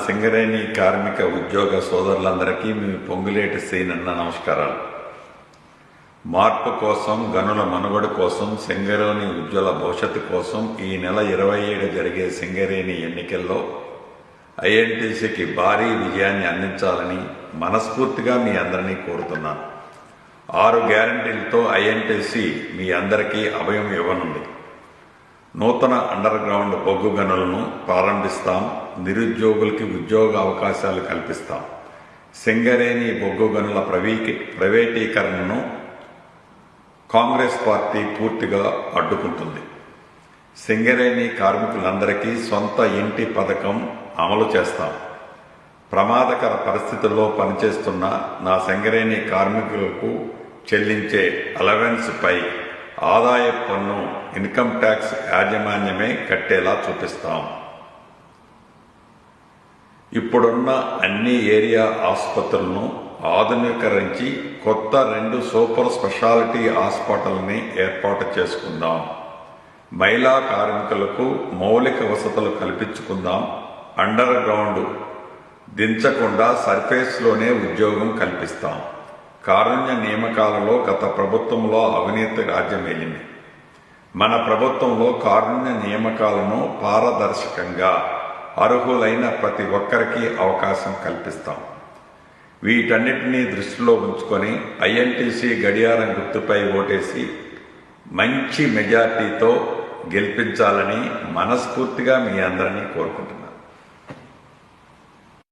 సింగరేణి కార్మిక ఉద్యోగ సోదరులందరికీ మీ పొంగులేటి శ్రీనన్న నమస్కారాలు. మార్పు కోసం, గనుల మనుగడ కోసం, సింగరేణి ఉజ్వల భవిష్యత్తు కోసం ఈ నెల 27 జరిగే సింగరేణి ఎన్నికల్లో ఐఎన్టీసీకి భారీ విజయాన్ని అందించాలని మనస్ఫూర్తిగా మీ అందరినీ కోరుతున్నాను. 6 గ్యారంటీలతో ఐఎన్టీసీ మీ అందరికీ అభయం ఇవ్వనుంది. నూతన అండర్ గ్రౌండ్ బొగ్గు గనులను ప్రారంభిస్తాం. నిరుద్యోగులకి ఉద్యోగ అవకాశాలు కల్పిస్తాం. సింగరేణి బొగ్గు గనుల ప్రైవేటీకరణను కాంగ్రెస్ పార్టీ పూర్తిగా అడ్డుకుంటుంది. సింగరేణి కార్మికులందరికీ సొంత ఇంటి పథకం అమలు చేస్తాం. ప్రమాదకర పరిస్థితుల్లో పనిచేస్తున్న నా సింగరేణి కార్మికులకు చెల్లించే అలవెన్స్ పై ఆదాయ పన్ను ఇన్కమ్ ట్యాక్స్ యాజమాన్యమే కట్టేలా చూపిస్తాం. ఇప్పుడున్న అన్ని ఏరియా ఆసుపత్రులను ఆధునీకరించి కొత్త 2 సూపర్ స్పెషాలిటీ హాస్పిటల్ని ఏర్పాటు చేసుకుందాం. మహిళా కార్మికులకు మౌలిక వసతులు కల్పించుకుందాం. అండర్ గ్రౌండ్ దించకుండా సర్ఫేస్లోనే ఉద్యోగం కల్పిస్తాం. కారుణ్య నియామకాలలో గత ప్రభుత్వంలో అవినీతి రాజ్యమేలింది. మన ప్రభుత్వంలో కారుణ్య నియామకాలను పారదర్శకంగా అర్హులైన ప్రతి ఒక్కరికి అవకాశం కల్పిస్తాం. వీటన్నిటినీ దృష్టిలో ఉంచుకొని ఐఎన్టీసీ గడియారం గుర్తుపై ఓటేసి మంచి మెజార్టీతో గెలిపించాలని మనస్ఫూర్తిగా మీ అందరినీ కోరుకుంటున్నాను.